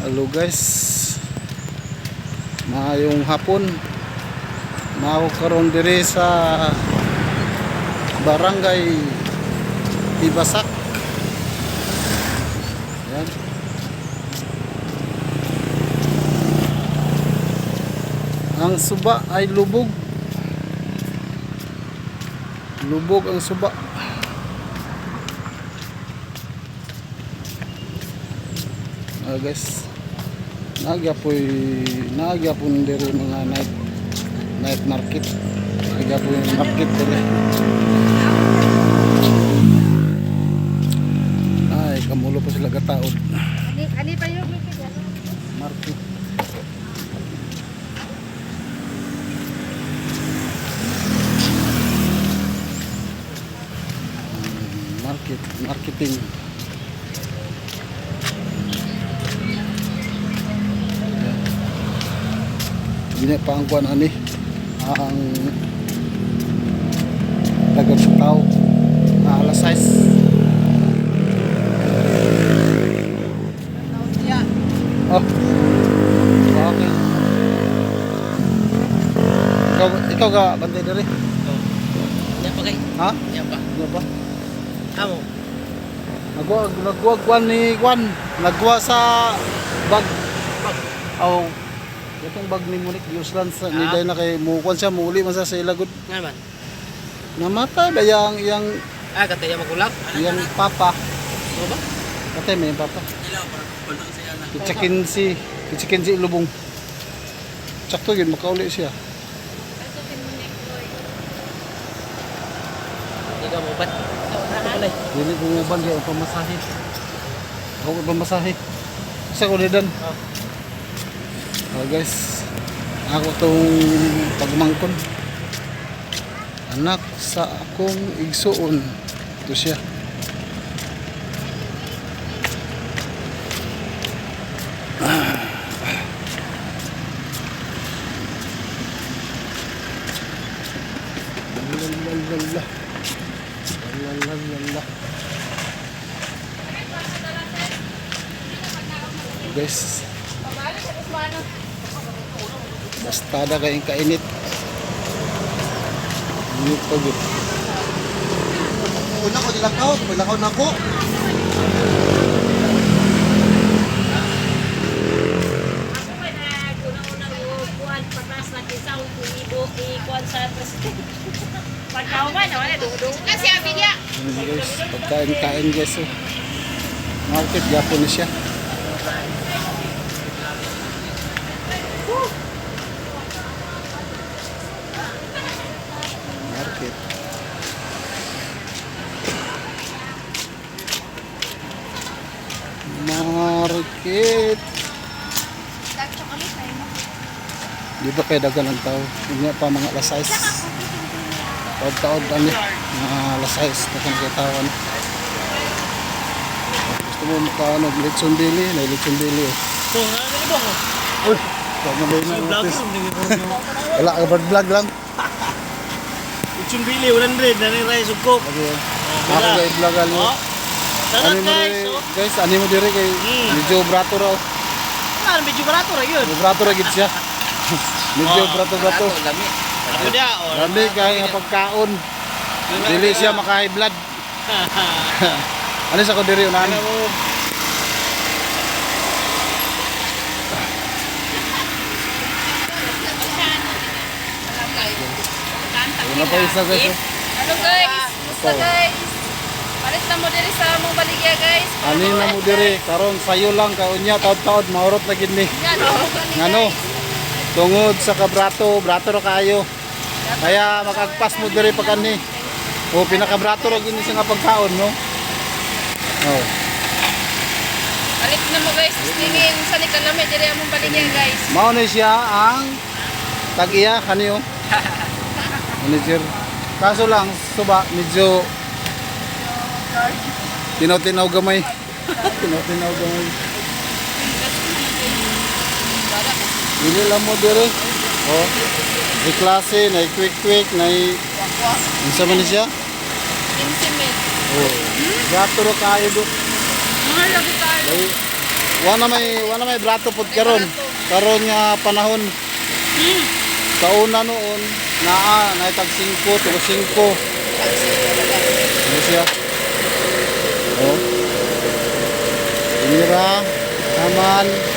Hello guys, maayong hapon. Mao karon diri sa Barangay Tibasak. Yan. Ang suba ay lubog. Lubog ang suba. Guys, nagyapon diri mga night market. Nagyapon yung market diri. Ay, kamulo pa sila gataod. Ani pa yung Market. Marketing. Ini pa ang kuan ani ang dagat sa tao alas 6. Oh. Okay. Ikaw ga bantay diri? Nya pa kay? Ha? Nya pa. Ano ba? Amo. Nagwa kuan ni kuan. Nagwa sa bag. Oh. Itong bag ni Monique Yuslan sa ni day na kay mukuan siya muuli man sa ilagod. Nga man. Namatay ba yang Kataya magulang. yang papa. Ano ba? Katay may papa. Ilaw para pulong siya na. Kitchikin si Lubong. Sakto yun makauli siya. Ikaw mo ba? Alay. Dili ko uban kay pamasahe. Ako pamasahe. Sa ko didan. Guys, ako tong pagmangkon. Anak sa akong igsuon. Ito siya. Lalalala. Guys, basta na kayong kainit. Init pa good. Una ko dilakaw na ko. Guys, pagkain guys. Oh. Market yapon na siya. Market. Market. Dito kay dagan ang tao. Hindi pa mga alas 6. Taod-taod ani. Mga alas 6 dagan kay tao. Gusto mo makaano lechon bili, na lechon bili. So, ano ba mo? Uy, tama ba na notice? Wala ka vlog lang. Itsun bili 100 na ni rice ug coke. Ako kay vlog ali. Sarap Ano mo guys. guys, ani mo dire kay medyo brato raw. Ano medyo barato ra gyud. Brato ra gid siya. Medyo brato. Lami. Ano dia? Dami kay nga pagkaon. Dili siya maka-high blood. Ano sa ko diri unahan? Ano pa isa guys? Oh. Hello guys, musta guys? Palit na mo diri sa among baligya guys. Ani na mo diri karon sayo lang ka unya taod-taod maurot na gid ni. Ngano? Tungod sa brato ra kayo. Kaya makagpas mo diri pag ani. O pinakabrato ra gid ni nga pagkaon no. Oh. Palit na mo guys, tingin sa nikalami diri among baligya guys. Mao ni siya ang tag-iya kaniyo. Manager. Kaso lang suba medyo tinaw-tinaw gamay. Tinaw-tinaw gamay. Dili lang mo dire. Oh. May klase, na quick, na unsa man ni siya? Intimate. Oh. Gato ro kayo do. Mga lagi tayo. Dai Wala may brato pod karon. Karon nga panahon. Sa una noon, naitag 5 to 5. Ano siya? Oh. Inira, naman.